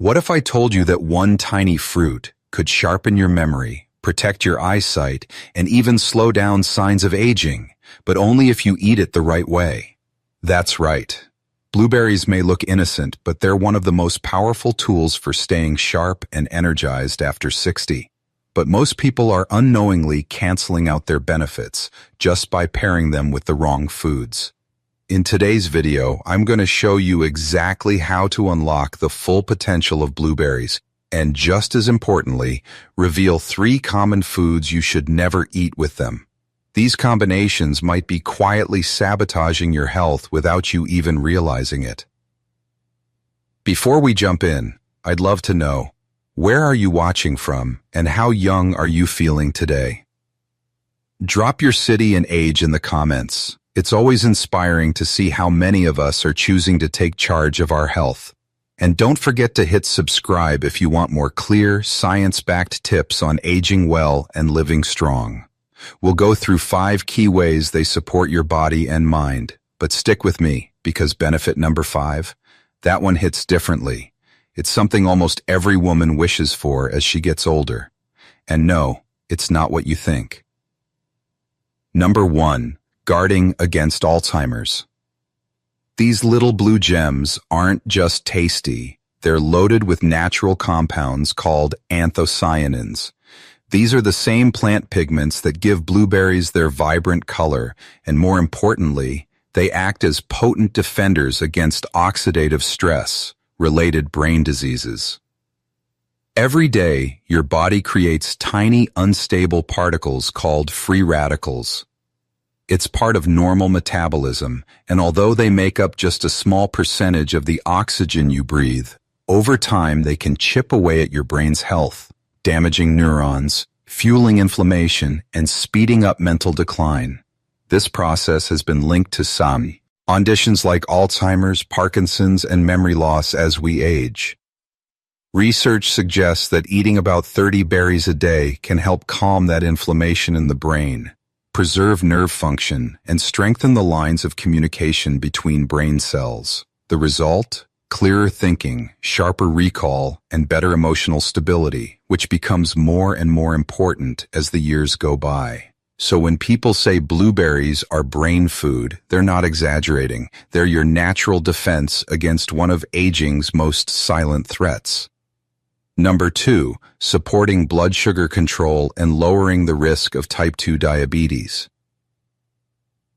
What if I told you that one tiny fruit could sharpen your memory, protect your eyesight, and even slow down signs of aging, but only if you eat it the right way? That's right. Blueberries may look innocent, but they're one of the most powerful tools for staying sharp and energized after 60. But most people are unknowingly canceling out their benefits just by pairing them with the wrong foods. In today's video, I'm going to show you exactly how to unlock the full potential of blueberries, and just as importantly, reveal 3 common foods you should never eat with them. These combinations might be quietly sabotaging your health without you even realizing it. Before we jump in, I'd love to know, where are you watching from, and how young are you feeling today? Drop your city and age in the comments. It's always inspiring to see how many of us are choosing to take charge of our health. And don't forget to hit subscribe if you want more clear, science-backed tips on aging well and living strong. We'll go through 5 key ways they support your body and mind. But stick with me, because benefit number 5, that one hits differently. It's something almost every woman wishes for as she gets older. And no, it's not what you think. Number 1. Guarding against Alzheimer's. These little blue gems aren't just tasty, they're loaded with natural compounds called anthocyanins. These are the same plant pigments that give blueberries their vibrant color, and more importantly, they act as potent defenders against oxidative stress, related brain diseases. Every day, your body creates tiny, unstable particles called free radicals. It's part of normal metabolism, and although they make up just a small percentage of the oxygen you breathe, over time they can chip away at your brain's health, damaging neurons, fueling inflammation, and speeding up mental decline. This process has been linked to some conditions like Alzheimer's, Parkinson's, and memory loss as we age. Research suggests that eating about 30 berries a day can help calm that inflammation in the brain, preserve nerve function, and strengthen the lines of communication between brain cells. The result? Clearer thinking, sharper recall, and better emotional stability, which becomes more and more important as the years go by. So when people say blueberries are brain food, they're not exaggerating. They're your natural defense against one of aging's most silent threats. Number 2, supporting blood sugar control and lowering the risk of type 2 diabetes.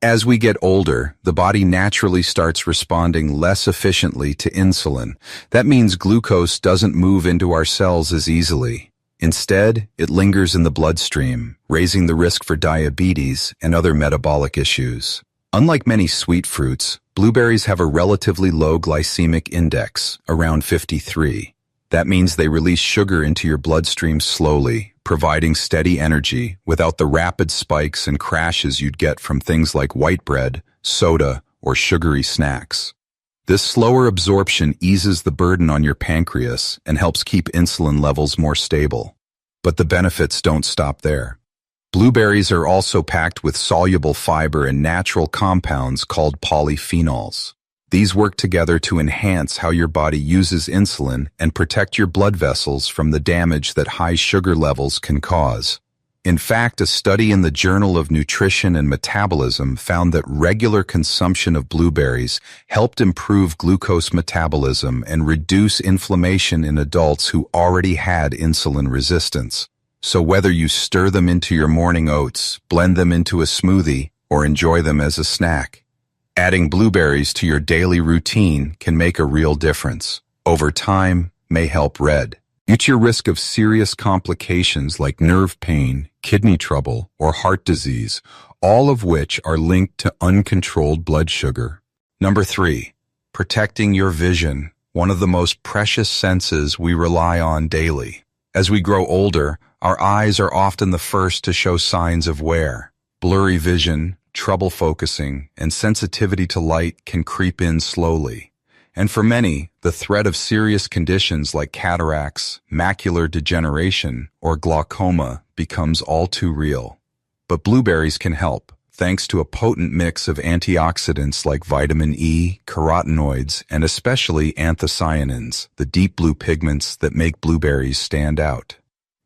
As we get older, the body naturally starts responding less efficiently to insulin. That means glucose doesn't move into our cells as easily. Instead, it lingers in the bloodstream, raising the risk for diabetes and other metabolic issues. Unlike many sweet fruits, blueberries have a relatively low glycemic index, around 53. That means they release sugar into your bloodstream slowly, providing steady energy without the rapid spikes and crashes you'd get from things like white bread, soda, or sugary snacks. This slower absorption eases the burden on your pancreas and helps keep insulin levels more stable. But the benefits don't stop there. Blueberries are also packed with soluble fiber and natural compounds called polyphenols. These work together to enhance how your body uses insulin and protect your blood vessels from the damage that high sugar levels can cause. In fact, a study in the Journal of Nutrition and Metabolism found that regular consumption of blueberries helped improve glucose metabolism and reduce inflammation in adults who already had insulin resistance. So whether you stir them into your morning oats, blend them into a smoothie, or enjoy them as a snack, adding blueberries to your daily routine can make a real difference. Over time, may help reduce your risk of serious complications like nerve pain, kidney trouble, or heart disease, all of which are linked to uncontrolled blood sugar. Number 3, protecting your vision, one of the most precious senses we rely on daily. As we grow older, our eyes are often the first to show signs of wear. Blurry vision, trouble focusing, and sensitivity to light can creep in slowly. And for many, the threat of serious conditions like cataracts, macular degeneration, or glaucoma becomes all too real. But blueberries can help. thanks to a potent mix of antioxidants like vitamin E, carotenoids, and especially anthocyanins, the deep blue pigments that make blueberries stand out.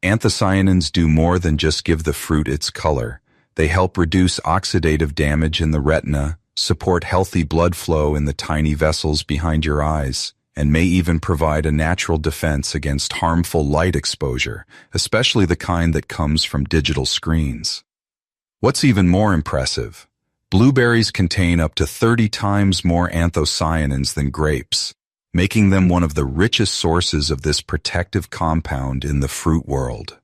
Anthocyanins do more than just give the fruit its color. They help reduce oxidative damage in the retina, support healthy blood flow in the tiny vessels behind your eyes, and may even provide a natural defense against harmful light exposure, especially the kind that comes from digital screens. What's even more impressive, blueberries contain up to 30 times more anthocyanins than grapes, making them one of the richest sources of this protective compound in the fruit world.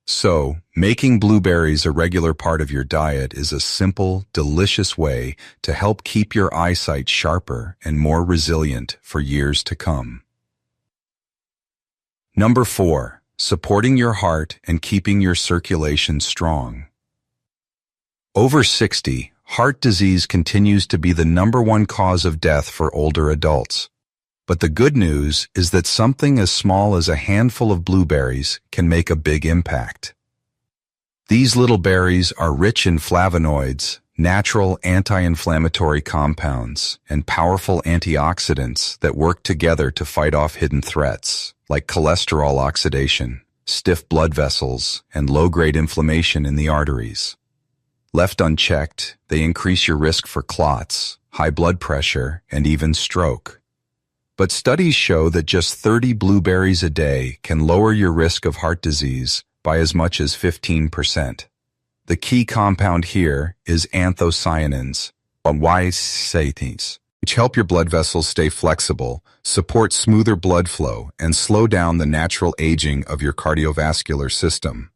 So, making blueberries a regular part of your diet is a simple, delicious way to help keep your eyesight sharper and more resilient for years to come. Number 4. Supporting your heart and keeping your circulation strong. Over 60, heart disease continues to be the #1 cause of death for older adults. But the good news is that something as small as a handful of blueberries can make a big impact. These little berries are rich in flavonoids, natural anti-inflammatory compounds, and powerful antioxidants that work together to fight off hidden threats, like cholesterol oxidation, stiff blood vessels, and low-grade inflammation in the arteries. Left unchecked, they increase your risk for clots, high blood pressure, and even stroke. But studies show that just 30 blueberries a day can lower your risk of heart disease by as much as 15%. The key compound here is anthocyanins, which help your blood vessels stay flexible, support smoother blood flow, and slow down the natural aging of your cardiovascular system.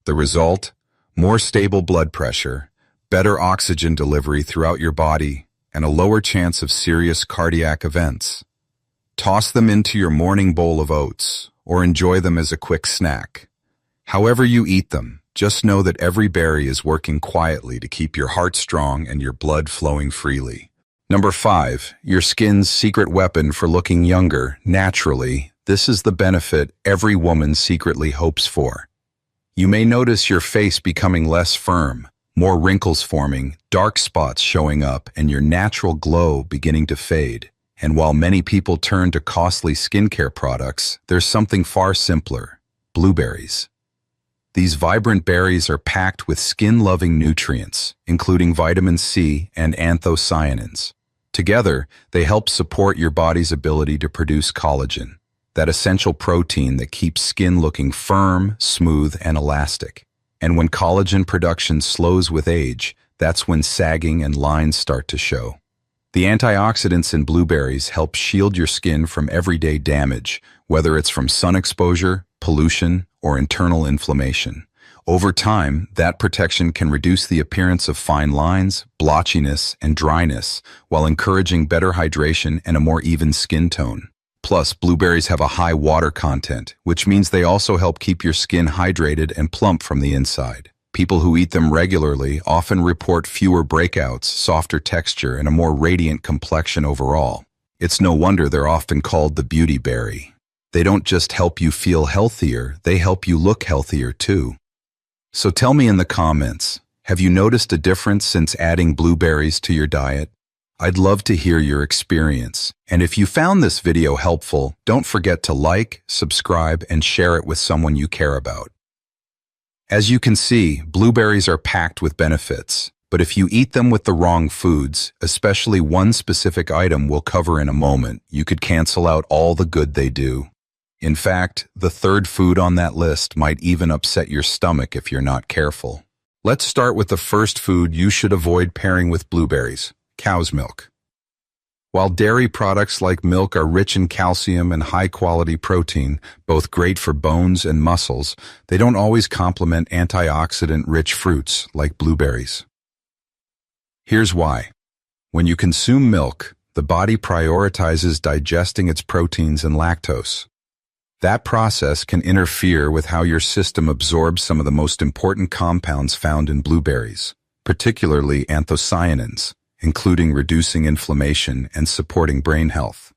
The result? More stable blood pressure, better oxygen delivery throughout your body, and a lower chance of serious cardiac events. Toss them into your morning bowl of oats, or enjoy them as a quick snack. However you eat them, just know that every berry is working quietly to keep your heart strong and your blood flowing freely. Number 5, your skin's secret weapon for looking younger, naturally. This is the benefit every woman secretly hopes for. You may notice your face becoming less firm, more wrinkles forming, dark spots showing up, and your natural glow beginning to fade. And while many people turn to costly skincare products, there's something far simpler: blueberries. These vibrant berries are packed with skin-loving nutrients, including vitamin C and anthocyanins. Together, they help support your body's ability to produce collagen, that essential protein that keeps skin looking firm, smooth, and elastic. And when collagen production slows with age, that's when sagging and lines start to show. The antioxidants in blueberries help shield your skin from everyday damage, whether it's from sun exposure, pollution, or internal inflammation. Over time, that protection can reduce the appearance of fine lines, blotchiness, and dryness, while encouraging better hydration and a more even skin tone. Plus, blueberries have a high water content, which means they also help keep your skin hydrated and plump from the inside. People who eat them regularly often report fewer breakouts, softer texture, and a more radiant complexion overall. It's no wonder they're often called the beauty berry. They don't just help you feel healthier, they help you look healthier too. So tell me in the comments, have you noticed a difference since adding blueberries to your diet? I'd love to hear your experience. And if you found this video helpful, don't forget to like, subscribe, and share it with someone you care about. As you can see, blueberries are packed with benefits, but if you eat them with the wrong foods, especially one specific item we'll cover in a moment, you could cancel out all the good they do. In fact, the third food on that list might even upset your stomach if you're not careful. Let's start with the first food you should avoid pairing with blueberries: cow's milk. While dairy products like milk are rich in calcium and high-quality protein, both great for bones and muscles, they don't always complement antioxidant-rich fruits like blueberries. Here's why. When you consume milk, the body prioritizes digesting its proteins and lactose. That process can interfere with how your system absorbs some of the most important compounds found in blueberries, particularly anthocyanins, including reducing inflammation and supporting brain health.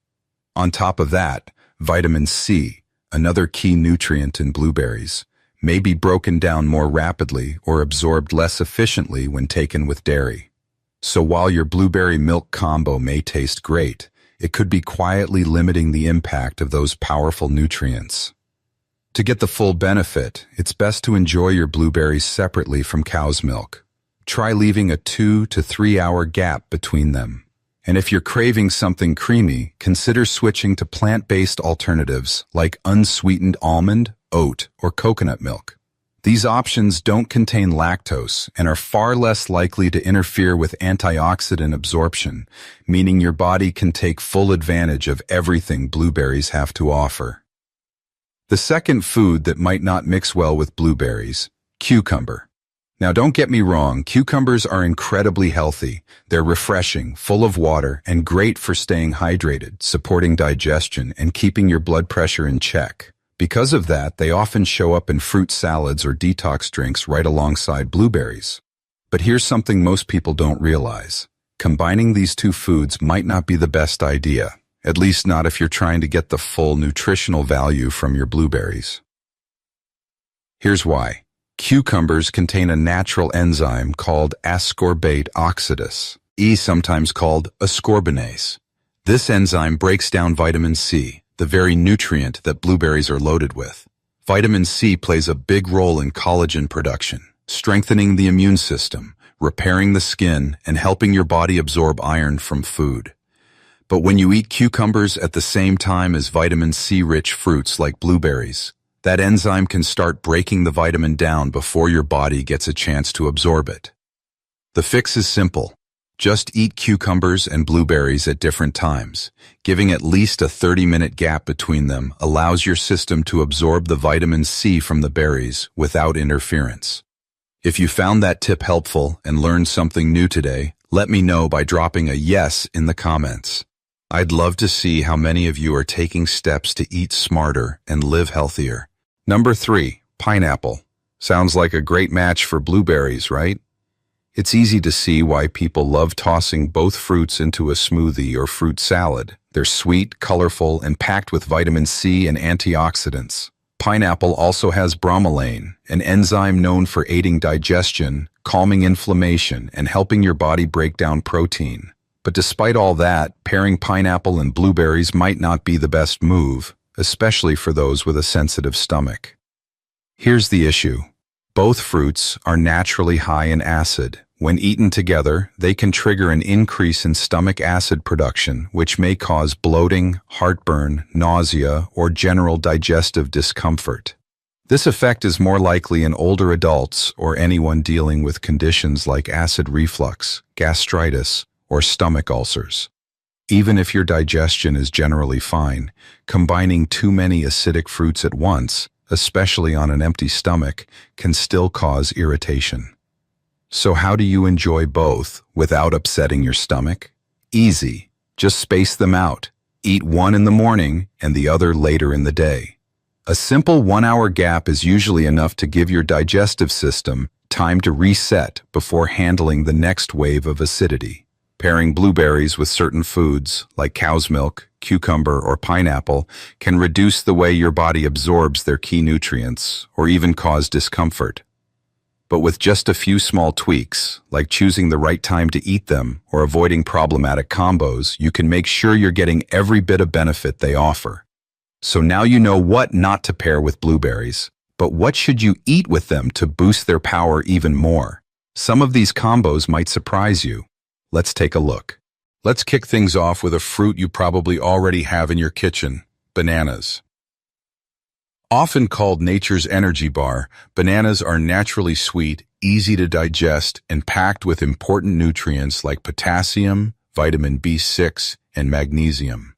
On top of that, vitamin C, another key nutrient in blueberries, may be broken down more rapidly or absorbed less efficiently when taken with dairy. So while your blueberry milk combo may taste great, it could be quietly limiting the impact of those powerful nutrients. To get the full benefit, it's best to enjoy your blueberries separately from cow's milk. Try leaving a 2 to 3 hour gap between them. And if you're craving something creamy, consider switching to plant-based alternatives like unsweetened almond, oat, or coconut milk. These options don't contain lactose and are far less likely to interfere with antioxidant absorption, meaning your body can take full advantage of everything blueberries have to offer. The second food that might not mix well with blueberries, cucumber. Now don't get me wrong, cucumbers are incredibly healthy. They're refreshing, full of water, and great for staying hydrated, supporting digestion, and keeping your blood pressure in check. Because of that, they often show up in fruit salads or detox drinks right alongside blueberries. But here's something most people don't realize. Combining these two foods might not be the best idea, at least not if you're trying to get the full nutritional value from your blueberries. Here's why. Cucumbers contain a natural enzyme called ascorbate oxidase, sometimes called ascorbinase. This enzyme breaks down vitamin C, the very nutrient that blueberries are loaded with. Vitamin C plays a big role in collagen production, strengthening the immune system, repairing the skin, and helping your body absorb iron from food. But when you eat cucumbers at the same time as vitamin C-rich fruits like blueberries, that enzyme can start breaking the vitamin down before your body gets a chance to absorb it. The fix is simple. Just eat cucumbers and blueberries at different times. Giving at least a 30-minute gap between them allows your system to absorb the vitamin C from the berries without interference. If you found that tip helpful and learned something new today, let me know by dropping a yes in the comments. I'd love to see how many of you are taking steps to eat smarter and live healthier. Number 3, pineapple. Sounds like a great match for blueberries, right? It's easy to see why people love tossing both fruits into a smoothie or fruit salad. They're sweet, colorful, and packed with vitamin C and antioxidants. Pineapple also has bromelain, an enzyme known for aiding digestion, calming inflammation, and helping your body break down protein. But despite all that, pairing pineapple and blueberries might not be the best move, especially for those with a sensitive stomach. Here's the issue. Both fruits are naturally high in acid. When eaten together, they can trigger an increase in stomach acid production, which may cause bloating, heartburn, nausea, or general digestive discomfort. This effect is more likely in older adults or anyone dealing with conditions like acid reflux, gastritis, or stomach ulcers. Even if your digestion is generally fine, combining too many acidic fruits at once, especially on an empty stomach, can still cause irritation. So how do you enjoy both without upsetting your stomach? Easy. Just space them out. Eat one in the morning and the other later in the day. A simple 1-hour gap is usually enough to give your digestive system time to reset before handling the next wave of acidity. Pairing blueberries with certain foods, like cow's milk, cucumber, or pineapple, can reduce the way your body absorbs their key nutrients, or even cause discomfort. But with just a few small tweaks, like choosing the right time to eat them or avoiding problematic combos, you can make sure you're getting every bit of benefit they offer. So now you know what not to pair with blueberries, but what should you eat with them to boost their power even more? Some of these combos might surprise you. Let's take a look. Let's kick things off with a fruit you probably already have in your kitchen, bananas. Often called nature's energy bar, bananas are naturally sweet, easy to digest, and packed with important nutrients like potassium, vitamin B6, and magnesium.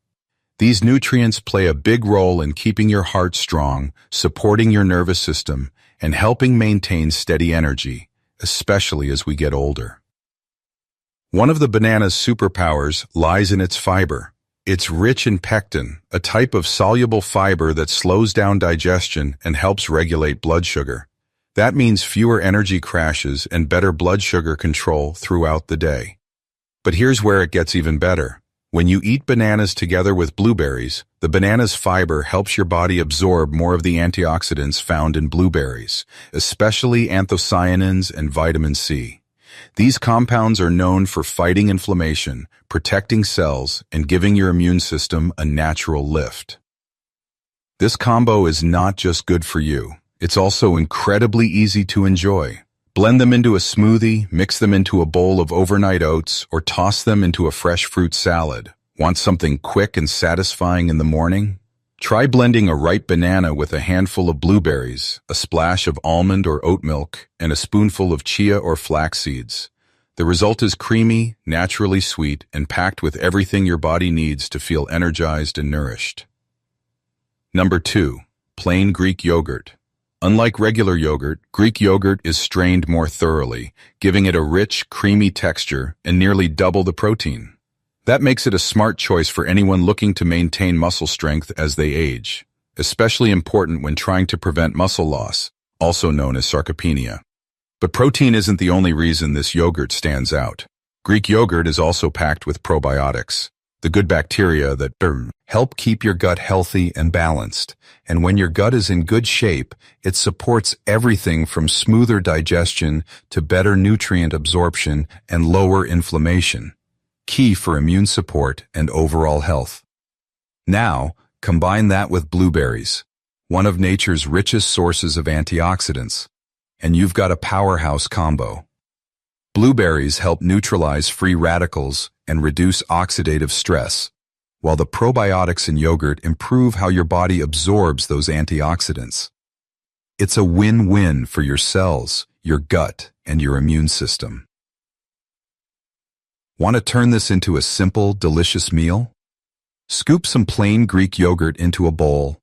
These nutrients play a big role in keeping your heart strong, supporting your nervous system, and helping maintain steady energy, especially as we get older. One of the banana's superpowers lies in its fiber. It's rich in pectin, a type of soluble fiber that slows down digestion and helps regulate blood sugar. That means fewer energy crashes and better blood sugar control throughout the day. But here's where it gets even better. When you eat bananas together with blueberries, the banana's fiber helps your body absorb more of the antioxidants found in blueberries, especially anthocyanins and vitamin C. These compounds are known for fighting inflammation, protecting cells, and giving your immune system a natural lift. This combo is not just good for you, it's also incredibly easy to enjoy. Blend them into a smoothie, mix them into a bowl of overnight oats, or toss them into a fresh fruit salad. Want something quick and satisfying in the morning? Try blending a ripe banana with a handful of blueberries, a splash of almond or oat milk, and a spoonful of chia or flax seeds. The result is creamy, naturally sweet, and packed with everything your body needs to feel energized and nourished. Number 2. Plain Greek yogurt. Unlike regular yogurt, Greek yogurt is strained more thoroughly, giving it a rich, creamy texture and nearly double the protein. That makes it a smart choice for anyone looking to maintain muscle strength as they age, especially important when trying to prevent muscle loss, also known as sarcopenia. But protein isn't the only reason this yogurt stands out. Greek yogurt is also packed with probiotics, the good bacteria that help keep your gut healthy and balanced. And when your gut is in good shape, it supports everything from smoother digestion to better nutrient absorption and lower inflammation, key for immune support and overall health. Now, combine that with blueberries, one of nature's richest sources of antioxidants, and you've got a powerhouse combo. Blueberries help neutralize free radicals and reduce oxidative stress, while the probiotics in yogurt improve how your body absorbs those antioxidants. It's a win-win for your cells, your gut, and your immune system. Want to turn this into a simple, delicious meal? Scoop some plain Greek yogurt into a bowl,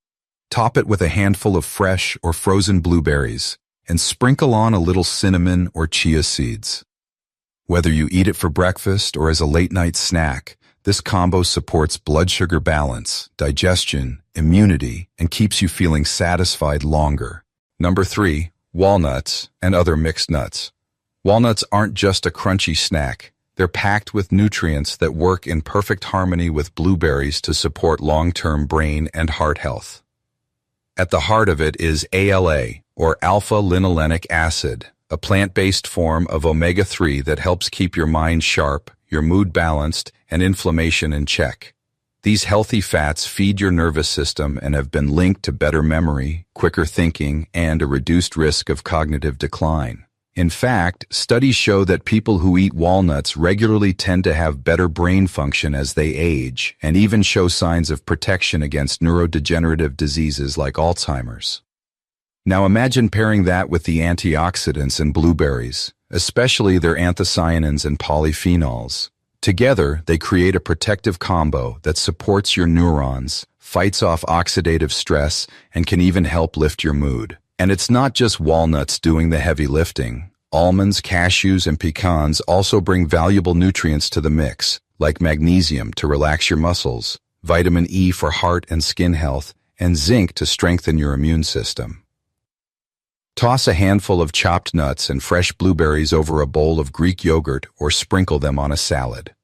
top it with a handful of fresh or frozen blueberries, and sprinkle on a little cinnamon or chia seeds. Whether you eat it for breakfast or as a late-night snack, this combo supports blood sugar balance, digestion, immunity, and keeps you feeling satisfied longer. Number 3. Walnuts and other mixed nuts. Walnuts aren't just a crunchy snack. They're packed with nutrients that work in perfect harmony with blueberries to support long-term brain and heart health. At the heart of it is ALA, or alpha-linolenic acid, a plant-based form of omega-3 that helps keep your mind sharp, your mood balanced, and inflammation in check. These healthy fats feed your nervous system and have been linked to better memory, quicker thinking, and a reduced risk of cognitive decline. In fact, studies show that people who eat walnuts regularly tend to have better brain function as they age, and even show signs of protection against neurodegenerative diseases like Alzheimer's. Now imagine pairing that with the antioxidants in blueberries, especially their anthocyanins and polyphenols. Together, they create a protective combo that supports your neurons, fights off oxidative stress, and can even help lift your mood. And it's not just walnuts doing the heavy lifting. Almonds, cashews, and pecans also bring valuable nutrients to the mix, like magnesium to relax your muscles, vitamin E for heart and skin health, and zinc to strengthen your immune system. Toss a handful of chopped nuts and fresh blueberries over a bowl of Greek yogurt or sprinkle them on a salad.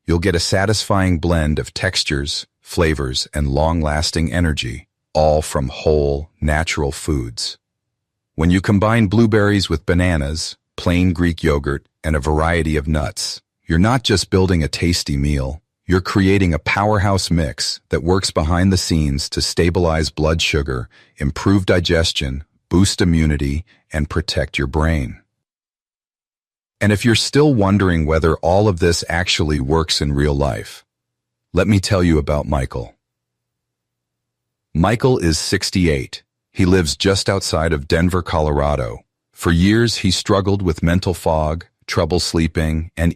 You'll get a satisfying blend of textures, flavors, and long-lasting energy, all from whole, natural foods. When you combine blueberries with bananas, plain Greek yogurt, and a variety of nuts, you're not just building a tasty meal, you're creating a powerhouse mix that works behind the scenes to stabilize blood sugar, improve digestion, boost immunity, and protect your brain. And if you're still wondering whether all of this actually works in real life, let me tell you about Michael. Michael is 68. He lives just outside of Denver, Colorado. For years, he struggled with mental fog, trouble sleeping, and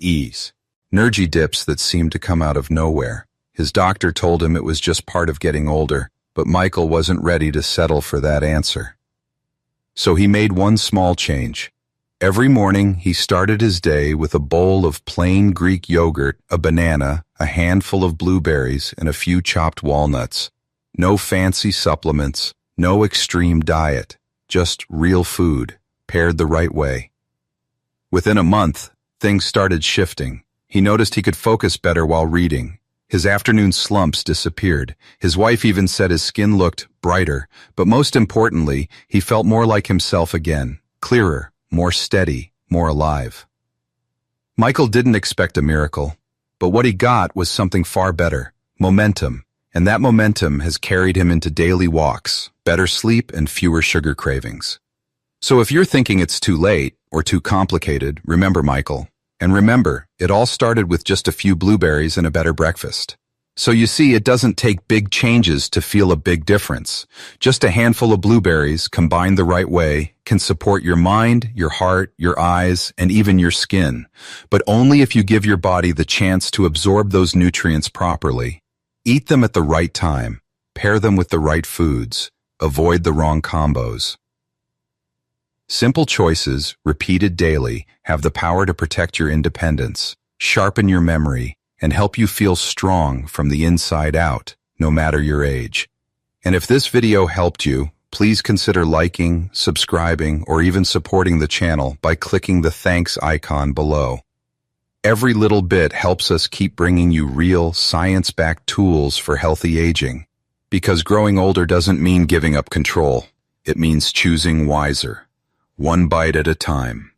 energy dips that seemed to come out of nowhere. His doctor told him it was just part of getting older, but Michael wasn't ready to settle for that answer. So he made one small change. Every morning, he started his day with a bowl of plain Greek yogurt, a banana, a handful of blueberries, and a few chopped walnuts. No fancy supplements, no extreme diet, just real food, paired the right way. Within a month, things started shifting. He noticed he could focus better while reading, His afternoon slumps disappeared. His wife even said his skin looked brighter, but most importantly, he felt more like himself again, clearer, more steady, more alive. Michael didn't expect a miracle, but what he got was something far better, momentum, and that momentum has carried him into daily walks, better sleep, and fewer sugar cravings. So if you're thinking it's too late or too complicated, remember Michael. And remember, it all started with just a few blueberries and a better breakfast. So you see, it doesn't take big changes to feel a big difference. Just a handful of blueberries, combined the right way, can support your mind, your heart, your eyes, and even your skin. But only if you give your body the chance to absorb those nutrients properly. Eat them at the right time. Pair them with the right foods. Avoid the wrong combos. Simple choices, repeated daily, have the power to protect your independence, sharpen your memory, and help you feel strong from the inside out, no matter your age. And if this video helped you, please consider liking, subscribing, or even supporting the channel by clicking the thanks icon below. Every little bit helps us keep bringing you real, science-backed tools for healthy aging. Because growing older doesn't mean giving up control. It means choosing wiser. One bite at a time.